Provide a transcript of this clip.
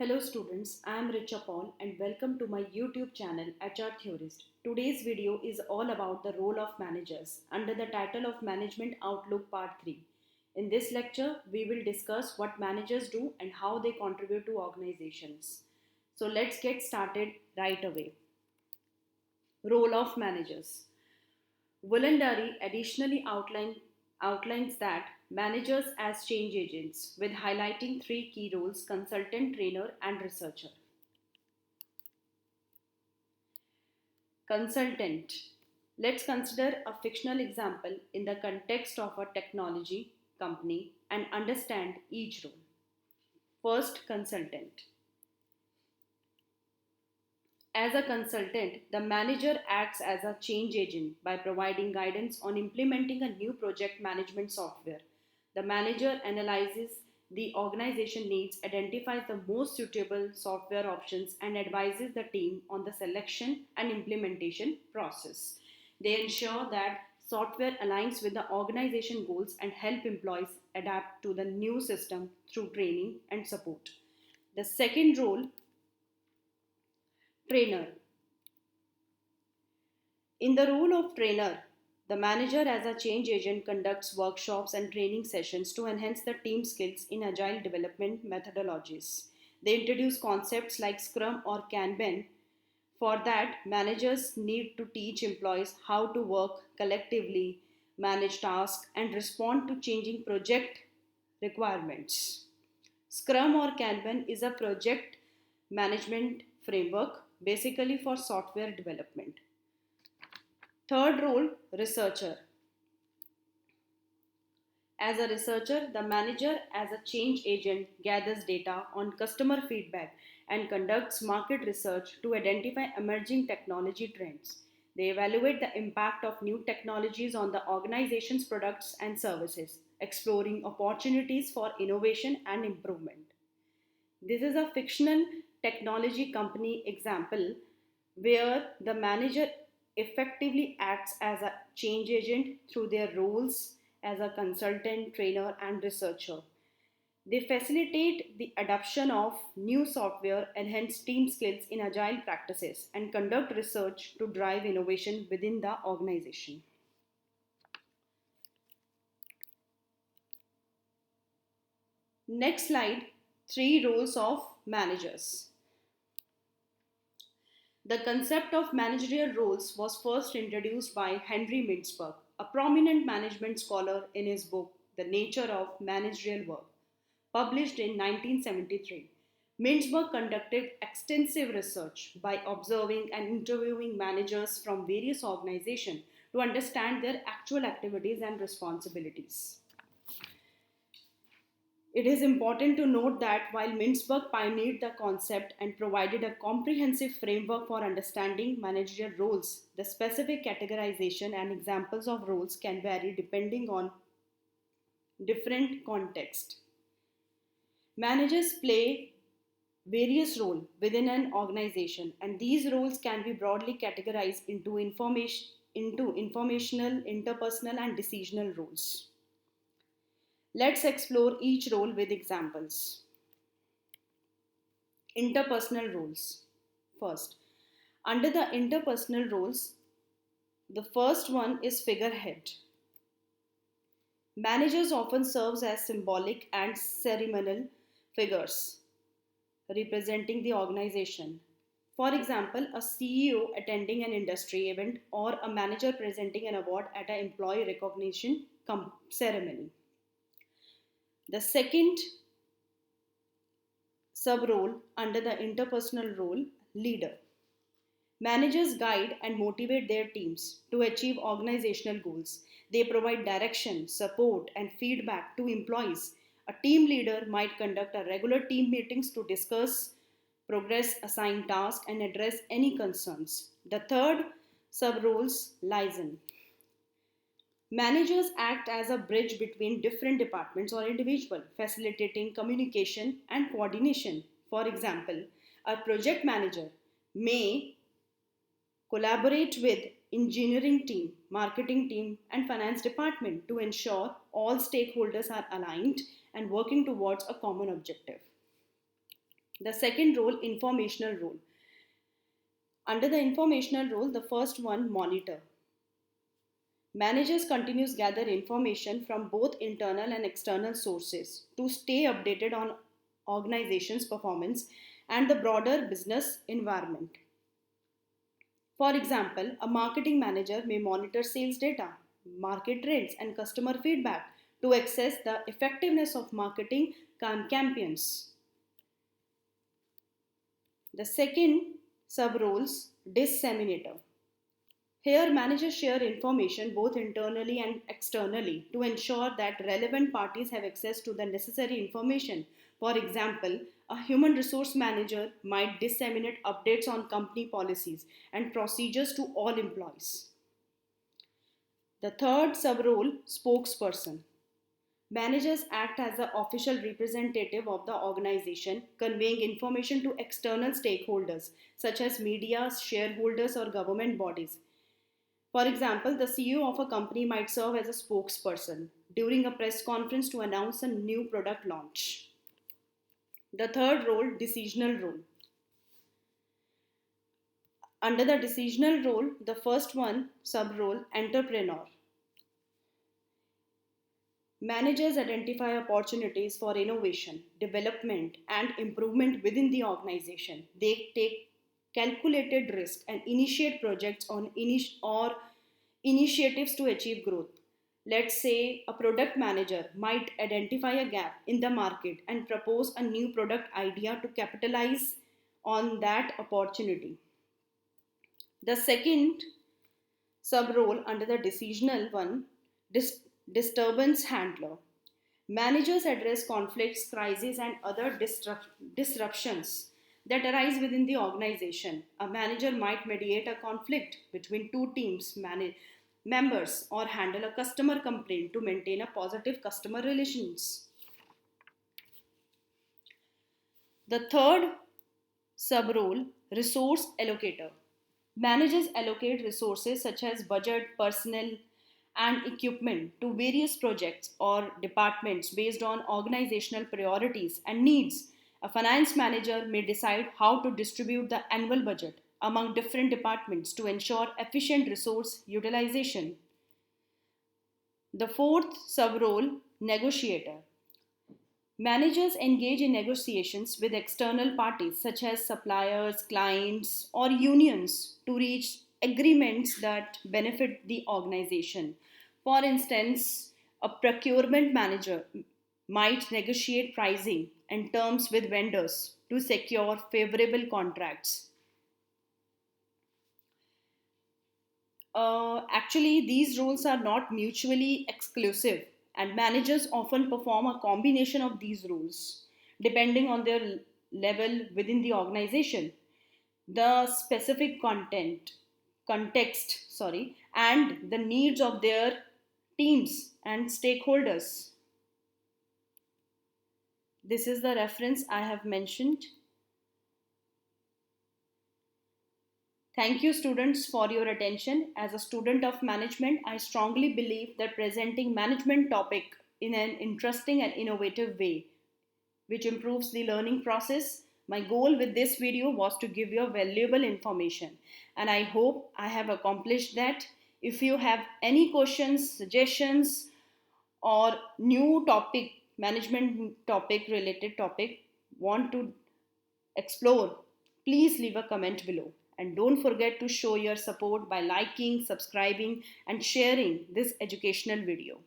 Hello students, I am Richa Paul and welcome to my YouTube channel HR Theorist. Today's video is all about the role of managers under the title of Management Outlook Part 3. In this lecture, we will discuss what managers do and how they contribute to organizations. So let's get started right away. Role of managers. Voluntary additionally outlines that managers as change agents with highlighting three key roles: consultant, trainer, and researcher. Consultant. Let's consider a fictional example in the context of a technology company and understand each role. First, consultant. As a consultant, the manager acts as a change agent by providing guidance on implementing a new project management software. The manager analyzes the organization needs, identifies the most suitable software options, and advises the team on the selection and implementation process. They ensure that software aligns with the organization goals and help employees adapt to the new system through training and support. The second role, trainer. In the role of trainer, the manager as a change agent conducts workshops and training sessions to enhance the team skills in agile development methodologies. They introduce concepts like Scrum or Kanban. For that, managers need to teach employees how to work collectively, manage tasks, and respond to changing project requirements. Scrum or Kanban is a project management framework basically for software development. Third role, researcher. As a researcher, the manager, as a change agent, gathers data on customer feedback and conducts market research to identify emerging technology trends. They evaluate the impact of new technologies on the organization's products and services, exploring opportunities for innovation and improvement. This is a fictional technology company example where the manager effectively acts as a change agent through their roles as a consultant, trainer, and researcher. They facilitate the adoption of new software, enhance team skills in agile practices, and conduct research to drive innovation within the organization. Next slide, three roles of managers. The concept of managerial roles was first introduced by Henry Mintzberg, a prominent management scholar, in his book The Nature of Managerial Work, published in 1973. Mintzberg conducted extensive research by observing and interviewing managers from various organizations to understand their actual activities and responsibilities. It is important to note that while Mintzberg pioneered the concept and provided a comprehensive framework for understanding managerial roles, the specific categorization and examples of roles can vary depending on different context. Managers play various roles within an organization, and these roles can be broadly categorized into informational, interpersonal, and decisional roles. Let's explore each role with examples. Interpersonal roles. First, under the interpersonal roles, the first one is figurehead. Managers often serve as symbolic and ceremonial figures representing the organization. For example, a CEO attending an industry event or a manager presenting an award at an employee recognition ceremony. The second sub role under the interpersonal role, leader. Managers guide and motivate their teams to achieve organizational goals. They provide direction, support, and feedback to employees. A team leader might conduct a regular team meetings to discuss progress, assign tasks, and address any concerns. The third sub roles, liaison. Managers act as a bridge between different departments or individuals, facilitating communication and coordination. For example, a project manager may collaborate with engineering team, marketing team, and finance department to ensure all stakeholders are aligned and working towards a common objective. The second role, informational role. Under the informational role, the first one, monitor. Managers continues gather information from both internal and external sources to stay updated on organization's performance and the broader business environment. For example, a marketing manager may monitor sales data, market trends, and customer feedback to assess the effectiveness of marketing campaigns. The second sub roles, disseminator. Here, managers share information both internally and externally to ensure that relevant parties have access to the necessary information. For example, a human resource manager might disseminate updates on company policies and procedures to all employees. The third sub role, spokesperson. Managers act as the official representative of the organization, conveying information to external stakeholders such as media, shareholders, or government bodies. For example, the CEO of a company might serve as a spokesperson during a press conference to announce a new product launch. The third role, decisional role. Under the decisional role, the first one, sub role, entrepreneur. Managers identify opportunities for innovation, development, and improvement within the organization. They take calculated risk and initiate projects or initiatives to achieve growth. Let's say a product manager might identify a gap in the market and propose a new product idea to capitalize on that opportunity. The second sub role under the decisional one, dis- disturbance handler. Managers address conflicts, crises, and other disruptions that arise within the organization. A manager might mediate a conflict between two teams members or handle a customer complaint to maintain a positive customer relations. The third sub role, resource allocator. Managers allocate resources such as budget, personnel, and equipment to various projects or departments based on organizational priorities and needs. A finance manager may decide how to distribute the annual budget among different departments to ensure efficient resource utilization. The fourth sub role, negotiator. Managers engage in negotiations with external parties such as suppliers, clients, or unions to reach agreements that benefit the organization. For instance, a procurement manager might negotiate pricing and terms with vendors to secure favorable contracts. Actually, these roles are not mutually exclusive, and managers often perform a combination of these roles depending on their level within the organization, the specific context, and the needs of their teams and stakeholders. This is the reference I have mentioned. Thank you, students, for your attention. As a student of management, I strongly believe that presenting management topic in an interesting and innovative way, which improves the learning process. My goal with this video was to give you valuable information, and I hope I have accomplished that. If you have any questions, suggestions, or new topic, management topic, related topic, want to explore, please leave a comment below. And don't forget to show your support by liking, subscribing, and sharing this educational video.